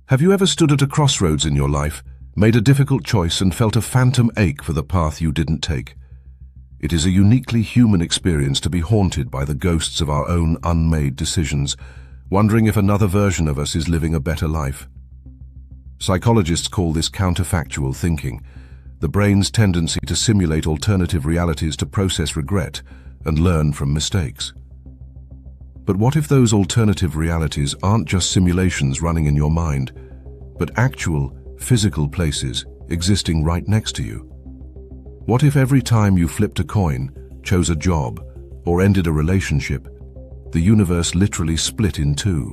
Have you ever stood at a crossroads in your life, made a difficult choice and felt a phantom ache for the path you didn't take? It is a uniquely human experience to be haunted by the ghosts of our own unmade decisions, wondering if another version of us is living a better life. Psychologists call this counterfactual thinking, the brain's tendency to simulate alternative realities to process regret and learn from mistakes. But what if those alternative realities aren't just simulations running in your mind, but actual, physical places existing right next to you? What if every time you flipped a coin, chose a job, or ended a relationship, the universe literally split in two?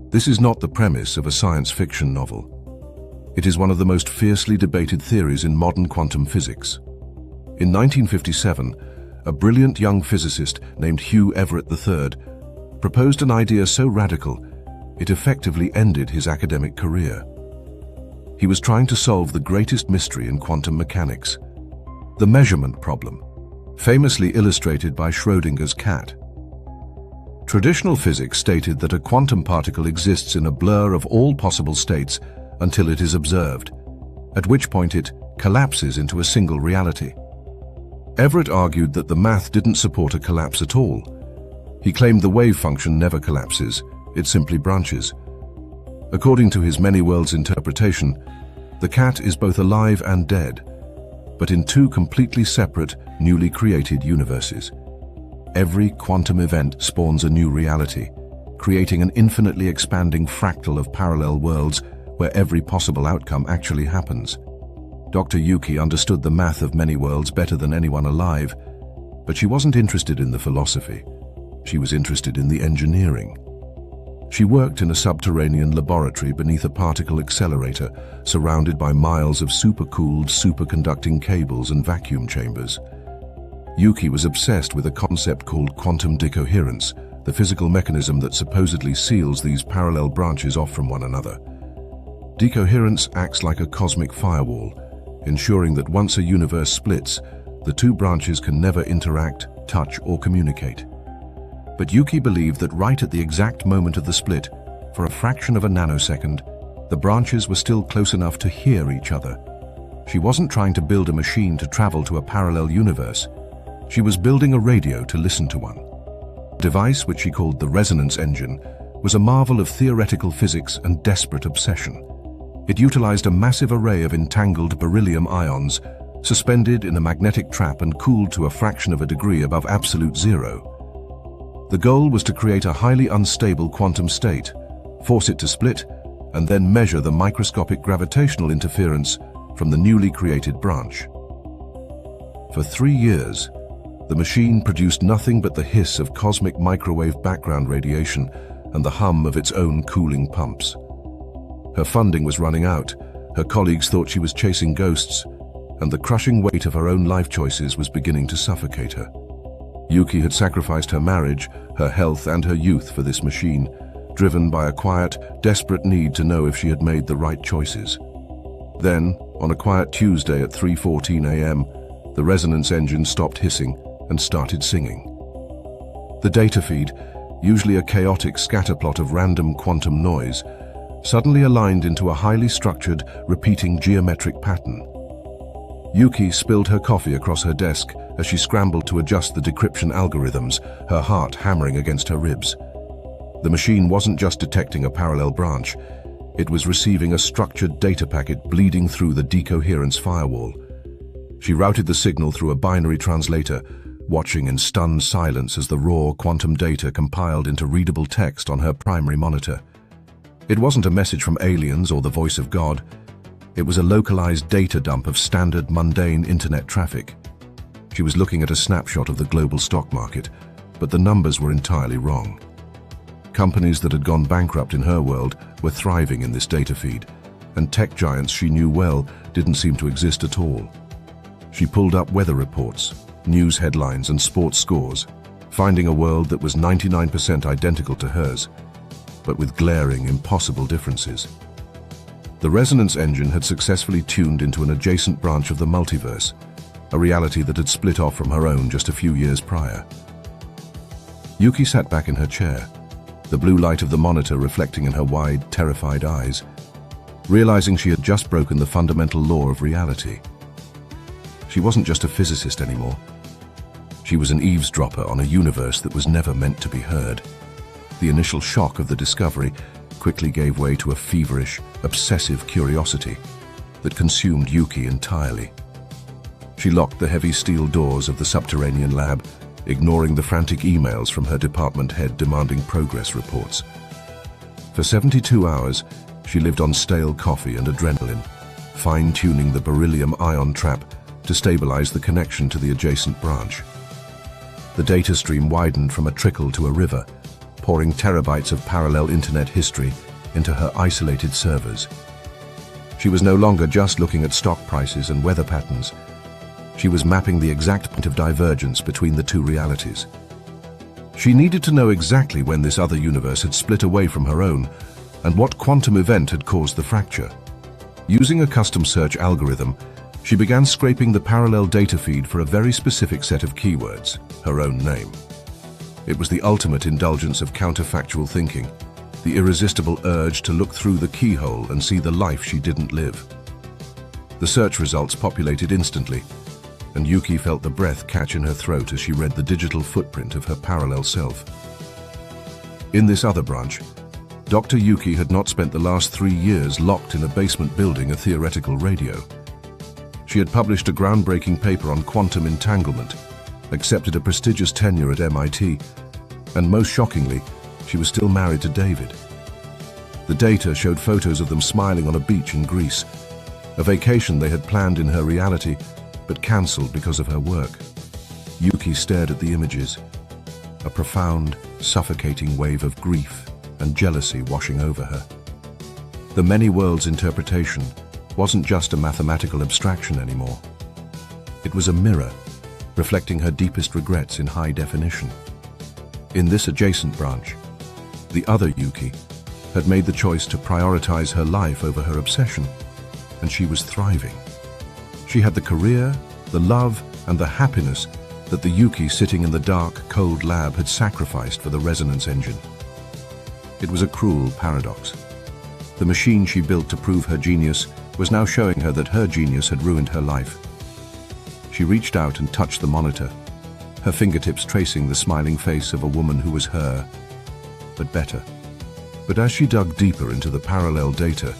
This is not the premise of a science fiction novel. It is one of the most fiercely debated theories in modern quantum physics. In 1957, a brilliant young physicist named Hugh Everett III proposed an idea so radical, it effectively ended his academic career. He was trying to solve the greatest mystery in quantum mechanics, the measurement problem, famously illustrated by Schrödinger's cat. Traditional physics stated that a quantum particle exists in a blur of all possible states until it is observed, at which point it collapses into a single reality. Everett argued that the math didn't support a collapse at all. He claimed the wave function never collapses, it simply branches. According to his many worlds interpretation, the cat is both alive and dead, but in two completely separate, newly created universes. Every quantum event spawns a new reality, creating an infinitely expanding fractal of parallel worlds where every possible outcome actually happens. Dr. Yuki understood the math of many worlds better than anyone alive, but she wasn't interested in the philosophy. She was interested in the engineering. She worked in a subterranean laboratory beneath a particle accelerator, surrounded by miles of supercooled, superconducting cables and vacuum chambers. Yuki was obsessed with a concept called quantum decoherence, the physical mechanism that supposedly seals these parallel branches off from one another. Decoherence acts like a cosmic firewall, ensuring that once a universe splits, the two branches can never interact, touch, or communicate. But Yuki believed that right at the exact moment of the split, for a fraction of a nanosecond, the branches were still close enough to hear each other. She wasn't trying to build a machine to travel to a parallel universe. She was building a radio to listen to one. The device, which she called the resonance engine, was a marvel of theoretical physics and desperate obsession. It utilized a massive array of entangled beryllium ions, suspended in a magnetic trap and cooled to a fraction of a degree above absolute zero. The goal was to create a highly unstable quantum state, force it to split, and then measure the microscopic gravitational interference from the newly created branch. For 3 years, the machine produced nothing but the hiss of cosmic microwave background radiation and the hum of its own cooling pumps. Her funding was running out, her colleagues thought she was chasing ghosts, and the crushing weight of her own life choices was beginning to suffocate her. Yuki had sacrificed her marriage, her health, and her youth for this machine, driven by a quiet, desperate need to know if she had made the right choices. Then, on a quiet Tuesday at 3:14 a.m., the resonance engine stopped hissing and started singing. The data feed, usually a chaotic scatterplot of random quantum noise, suddenly aligned into a highly structured, repeating geometric pattern. Yuki spilled her coffee across her desk as she scrambled to adjust the decryption algorithms, her heart hammering against her ribs. The machine wasn't just detecting a parallel branch, it was receiving a structured data packet bleeding through the decoherence firewall. She routed the signal through a binary translator, watching in stunned silence as the raw quantum data compiled into readable text on her primary monitor. It wasn't a message from aliens or the voice of God. It was a localized data dump of standard, mundane internet traffic. She was looking at a snapshot of the global stock market, but the numbers were entirely wrong. Companies that had gone bankrupt in her world were thriving in this data feed, and tech giants she knew well didn't seem to exist at all. She pulled up weather reports, news headlines, and sports scores, finding a world that was 99% identical to hers, but with glaring, impossible differences. The resonance engine had successfully tuned into an adjacent branch of the multiverse, a reality that had split off from her own just a few years prior. Yuki sat back in her chair, the blue light of the monitor reflecting in her wide, terrified eyes, realizing she had just broken the fundamental law of reality. She wasn't just a physicist anymore. She was an eavesdropper on a universe that was never meant to be heard. The initial shock of the discovery quickly gave way to a feverish, obsessive curiosity that consumed Yuki entirely. She locked the heavy steel doors of the subterranean lab, ignoring the frantic emails from her department head demanding progress reports. For 72 hours, she lived on stale coffee and adrenaline, fine-tuning the beryllium ion trap to stabilize the connection to the adjacent branch. The data stream widened from a trickle to a river, pouring terabytes of parallel internet history into her isolated servers. She was no longer just looking at stock prices and weather patterns. She was mapping the exact point of divergence between the two realities. She needed to know exactly when this other universe had split away from her own and what quantum event had caused the fracture. Using a custom search algorithm, she began scraping the parallel data feed for a very specific set of keywords, her own name. It was the ultimate indulgence of counterfactual thinking, the irresistible urge to look through the keyhole and see the life she didn't live. The search results populated instantly, and Yuki felt the breath catch in her throat as she read the digital footprint of her parallel self. In this other branch, Dr. Yuki had not spent the last 3 years locked in a basement building a theoretical radio. She had published a groundbreaking paper on quantum entanglement, accepted a prestigious tenure at MIT, and most shockingly, she was still married to David. The data showed photos of them smiling on a beach in Greece, a vacation they had planned in her reality, but cancelled because of her work. Yuki stared at the images, a profound, suffocating wave of grief and jealousy washing over her. The many worlds interpretation wasn't just a mathematical abstraction anymore. It was a mirror, reflecting her deepest regrets in high definition. In this adjacent branch, the other Yuki had made the choice to prioritize her life over her obsession, and she was thriving. She had the career, the love, and the happiness that the Yuki sitting in the dark, cold lab had sacrificed for the resonance engine. It was a cruel paradox. The machine she built to prove her genius was now showing her that her genius had ruined her life. She reached out and touched the monitor, her fingertips tracing the smiling face of a woman who was her, but better. But as she dug deeper into the parallel data,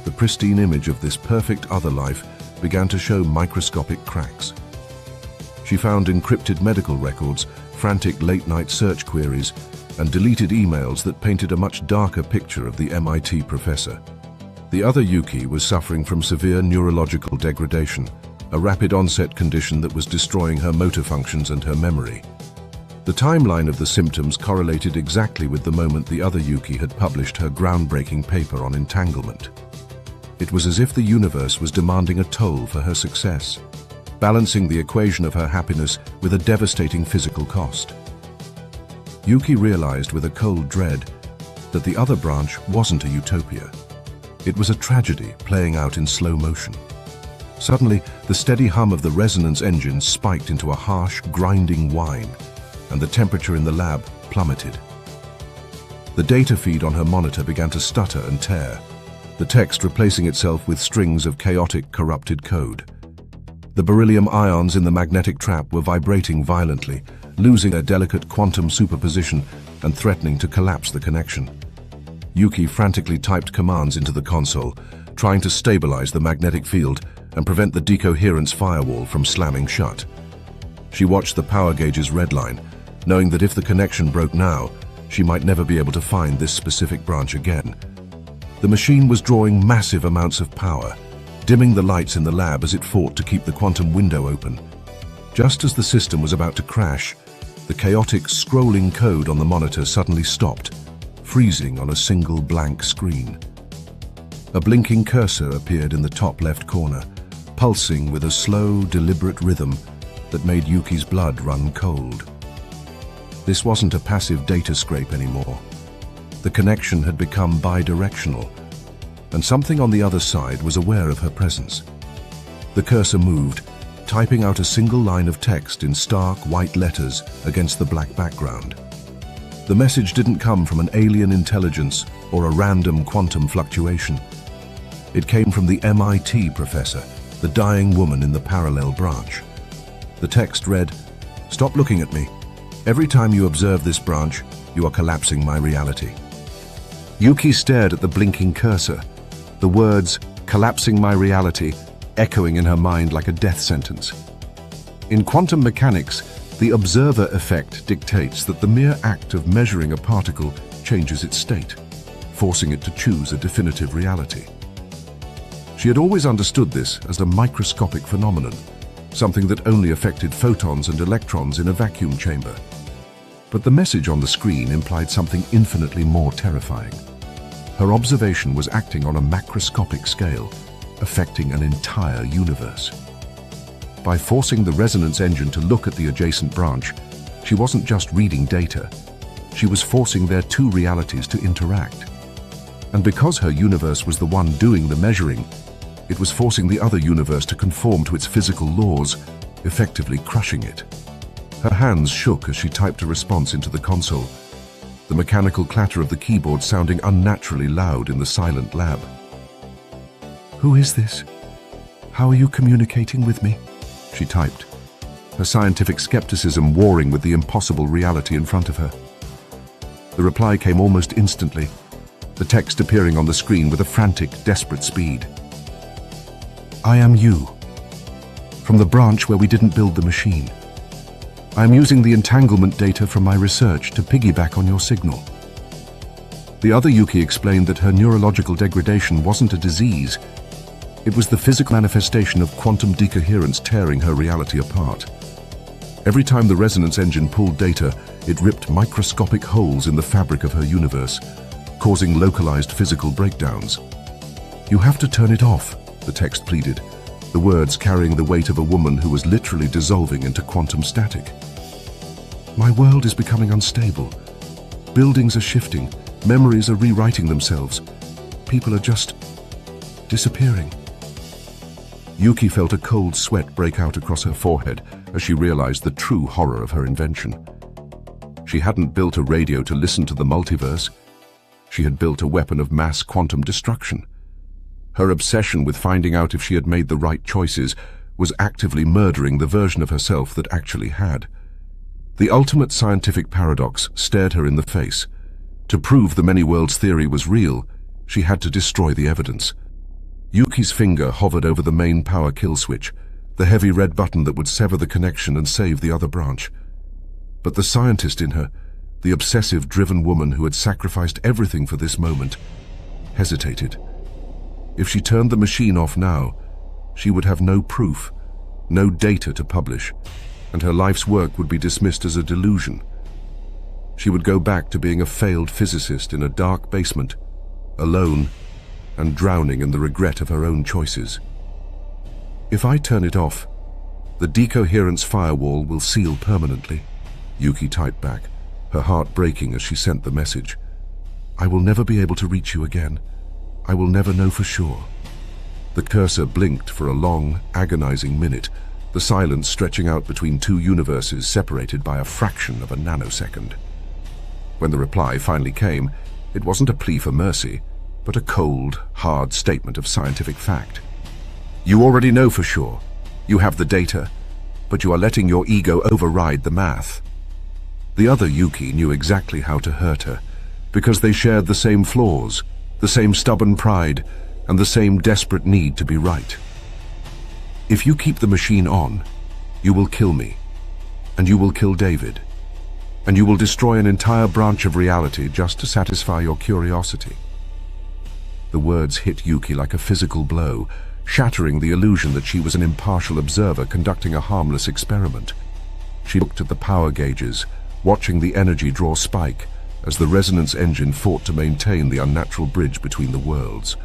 the pristine image of this perfect other life began to show microscopic cracks. She found encrypted medical records, frantic late-night search queries, and deleted emails that painted a much darker picture of the MIT professor. The other Yuki was suffering from severe neurological degradation, a rapid onset condition that was destroying her motor functions and her memory. The timeline of the symptoms correlated exactly with the moment the other Yuki had published her groundbreaking paper on entanglement. It was as if the universe was demanding a toll for her success, balancing the equation of her happiness with a devastating physical cost. Yuki realized with a cold dread that the other branch wasn't a utopia. It was a tragedy playing out in slow motion. Suddenly, the steady hum of the resonance engine spiked into a harsh, grinding whine, and the temperature in the lab plummeted. The data feed on her monitor began to stutter and tear, the text replacing itself with strings of chaotic, corrupted code. The beryllium ions in the magnetic trap were vibrating violently, losing their delicate quantum superposition and threatening to collapse the connection. Yuki frantically typed commands into the console, trying to stabilize the magnetic field and prevent the decoherence firewall from slamming shut. She watched the power gauge's red line, knowing that if the connection broke now, she might never be able to find this specific branch again. The machine was drawing massive amounts of power, dimming the lights in the lab as it fought to keep the quantum window open. Just as the system was about to crash, the chaotic, scrolling code on the monitor suddenly stopped, freezing on a single blank screen. A blinking cursor appeared in the top left corner, pulsing with a slow, deliberate rhythm that made Yuki's blood run cold. This wasn't a passive data scrape anymore. The connection had become bidirectional, and something on the other side was aware of her presence. The cursor moved, typing out a single line of text in stark white letters against the black background. The message didn't come from an alien intelligence or a random quantum fluctuation. It came from the MIT professor, the dying woman in the parallel branch. The text read, "Stop looking at me. Every time you observe this branch, you are collapsing my reality." Yuki stared at the blinking cursor, the words, "collapsing my reality," echoing in her mind like a death sentence. In quantum mechanics, the observer effect dictates that the mere act of measuring a particle changes its state, forcing it to choose a definitive reality. She had always understood this as a microscopic phenomenon, something that only affected photons and electrons in a vacuum chamber. But the message on the screen implied something infinitely more terrifying. Her observation was acting on a macroscopic scale, affecting an entire universe. By forcing the resonance engine to look at the adjacent branch, she wasn't just reading data, she was forcing their two realities to interact. And because her universe was the one doing the measuring, it was forcing the other universe to conform to its physical laws, effectively crushing it. Her hands shook as she typed a response into the console, the mechanical clatter of the keyboard sounding unnaturally loud in the silent lab. "Who is this? How are you communicating with me?" she typed, her scientific skepticism warring with the impossible reality in front of her. The reply came almost instantly, the text appearing on the screen with a frantic, desperate speed. "I am you, from the branch where we didn't build the machine. I am using the entanglement data from my research to piggyback on your signal." The other Yuki explained that her neurological degradation wasn't a disease. It was the physical manifestation of quantum decoherence tearing her reality apart. Every time the resonance engine pulled data, it ripped microscopic holes in the fabric of her universe, causing localized physical breakdowns. "You have to turn it off," the text pleaded, the words carrying the weight of a woman who was literally dissolving into quantum static. "My world is becoming unstable. Buildings are shifting, memories are rewriting themselves. People are just disappearing." Yuki felt a cold sweat break out across her forehead as she realized the true horror of her invention. She hadn't built a radio to listen to the multiverse. She had built a weapon of mass quantum destruction. Her obsession with finding out if she had made the right choices was actively murdering the version of herself that actually had. The ultimate scientific paradox stared her in the face. To prove the many worlds theory was real, she had to destroy the evidence. Yuki's finger hovered over the main power kill switch, the heavy red button that would sever the connection and save the other branch. But the scientist in her, the obsessive-driven woman who had sacrificed everything for this moment, hesitated. If she turned the machine off now, she would have no proof, no data to publish, and her life's work would be dismissed as a delusion. She would go back to being a failed physicist in a dark basement, alone, and drowning in the regret of her own choices. "If I turn it off, the decoherence firewall will seal permanently," Yuki typed back, her heart breaking as she sent the message. "I will never be able to reach you again. I will never know for sure." The cursor blinked for a long, agonizing minute, the silence stretching out between two universes separated by a fraction of a nanosecond. When the reply finally came, it wasn't a plea for mercy, but a cold, hard statement of scientific fact. "You already know for sure. You have the data, but you are letting your ego override the math." The other Yuki knew exactly how to hurt her, because they shared the same flaws, the same stubborn pride, and the same desperate need to be right. "If you keep the machine on, you will kill me, and you will kill David, and you will destroy an entire branch of reality just to satisfy your curiosity." The words hit Yuki like a physical blow, shattering the illusion that she was an impartial observer conducting a harmless experiment. She looked at the power gauges, watching the energy draw spike as the resonance engine fought to maintain the unnatural bridge between the worlds.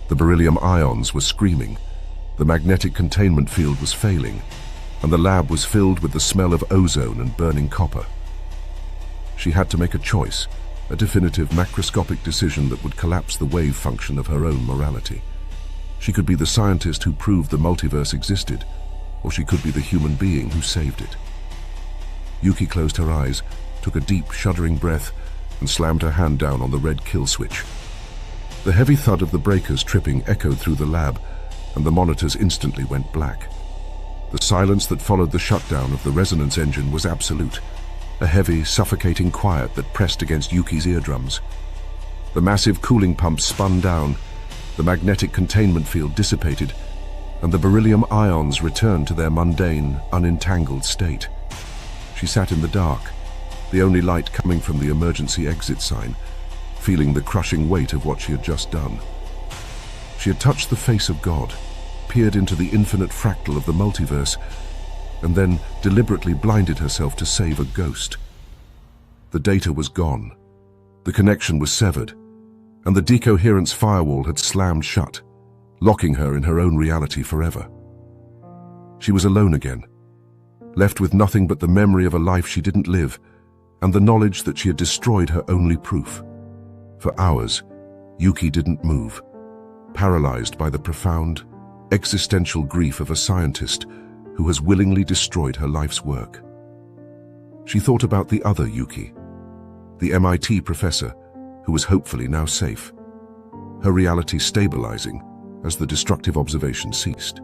The beryllium ions were screaming, the magnetic containment field was failing, and the lab was filled with the smell of ozone and burning copper. She had to make a choice, a definitive macroscopic decision that would collapse the wave function of her own morality. She could be the scientist who proved the multiverse existed, or she could be the human being who saved it. Yuki closed her eyes took a deep, shuddering breath, and slammed her hand down on the red kill switch. The heavy thud of the breakers tripping echoed through the lab, and the monitors instantly went black. The silence that followed the shutdown of the resonance engine was absolute, a heavy, suffocating quiet that pressed against Yuki's eardrums. The massive cooling pumps spun down, the magnetic containment field dissipated, and the beryllium ions returned to their mundane, unentangled state. She sat in the dark, the only light coming from the emergency exit sign, feeling the crushing weight of what she had just done. She had touched the face of God, peered into the infinite fractal of the multiverse, and then deliberately blinded herself to save a ghost. The data was gone, the connection was severed, and the decoherence firewall had slammed shut, locking her in her own reality forever. She was alone again, left with nothing but the memory of a life she didn't live, and the knowledge that she had destroyed her only proof. For hours, Yuki didn't move, paralyzed by the profound, existential grief of a scientist who has willingly destroyed her life's work. She thought about the other Yuki, the MIT professor, who was hopefully now safe, her reality stabilizing as the destructive observation ceased.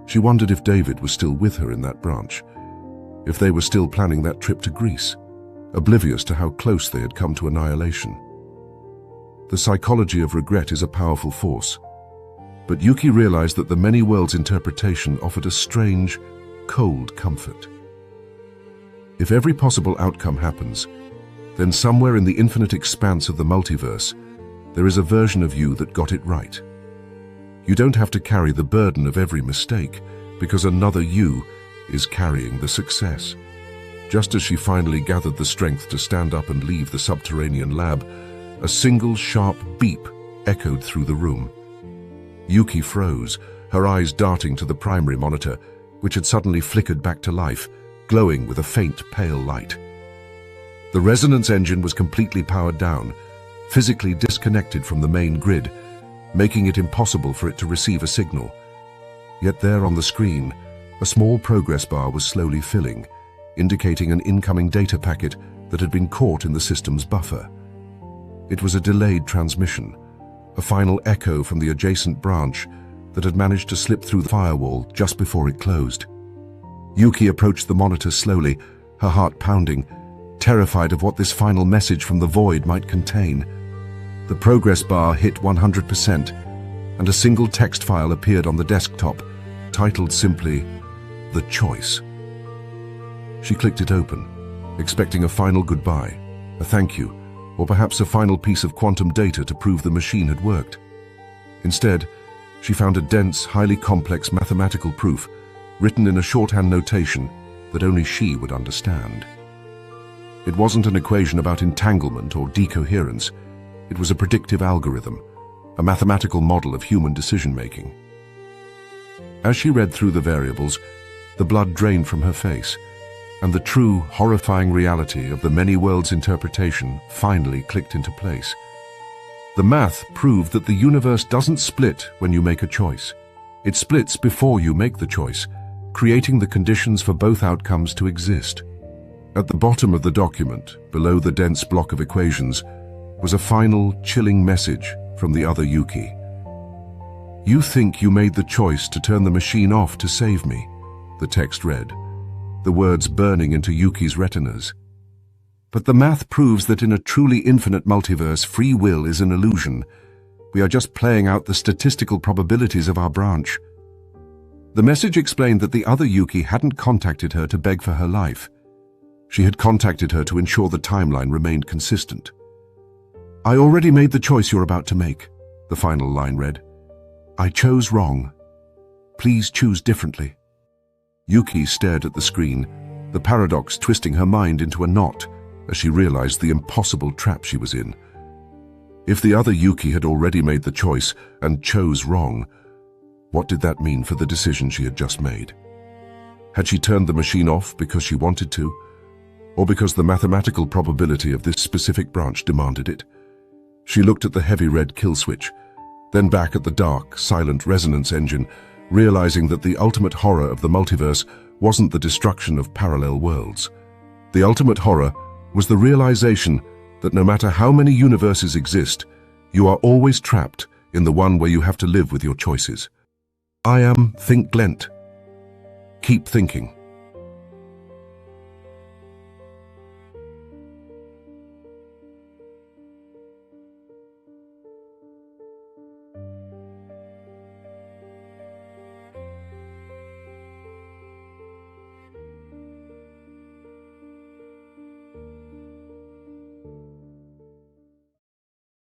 She wondered if David was still with her in that branch, if they were still planning that trip to Greece, oblivious to how close they had come to annihilation. The psychology of regret is a powerful force, but Yuki realized that the many worlds interpretation offered a strange, cold comfort. If every possible outcome happens, then somewhere in the infinite expanse of the multiverse, there is a version of you that got it right. You don't have to carry the burden of every mistake, because another you is carrying the success. Just as she finally gathered the strength to stand up and leave the subterranean lab, a single sharp beep echoed through the room. Yuki froze, her eyes darting to the primary monitor, which had suddenly flickered back to life, glowing with a faint, pale light. The resonance engine was completely powered down, physically disconnected from the main grid, making it impossible for it to receive a signal. Yet there on the screen, a small progress bar was slowly filling, indicating an incoming data packet that had been caught in the system's buffer. It was a delayed transmission, a final echo from the adjacent branch that had managed to slip through the firewall just before it closed. Yuki approached the monitor slowly, her heart pounding, terrified of what this final message from the void might contain. The progress bar hit 100%, and a single text file appeared on the desktop, titled simply, "The Choice." She clicked it open, expecting a final goodbye, a thank you, or perhaps a final piece of quantum data to prove the machine had worked. Instead, she found a dense, highly complex mathematical proof written in a shorthand notation that only she would understand. It wasn't an equation about entanglement or decoherence. It was a predictive algorithm, a mathematical model of human decision-making. As she read through the variables, the blood drained from her face, and the true, horrifying reality of the many worlds interpretation finally clicked into place. The math proved that the universe doesn't split when you make a choice. It splits before you make the choice, creating the conditions for both outcomes to exist. At the bottom of the document, below the dense block of equations, was a final, chilling message from the other Yuki. "You think you made the choice to turn the machine off to save me," the text read, the words burning into Yuki's retinas. "But the math proves that in a truly infinite multiverse, free will is an illusion. We are just playing out the statistical probabilities of our branch." The message explained that the other Yuki hadn't contacted her to beg for her life. She had contacted her to ensure the timeline remained consistent. "I already made the choice you're about to make," the final line read. "I chose wrong. Please choose differently." Yuki stared at the screen, the paradox twisting her mind into a knot as she realized the impossible trap she was in. If the other Yuki had already made the choice and chose wrong, what did that mean for the decision she had just made? Had she turned the machine off because she wanted to, or because the mathematical probability of this specific branch demanded it? She looked at the heavy red kill switch, then back at the dark, silent resonance engine, realizing that the ultimate horror of the multiverse wasn't the destruction of parallel worlds. The ultimate horror was the realization that no matter how many universes exist, you are always trapped in the one where you have to live with your choices. Think Glent. Keep thinking.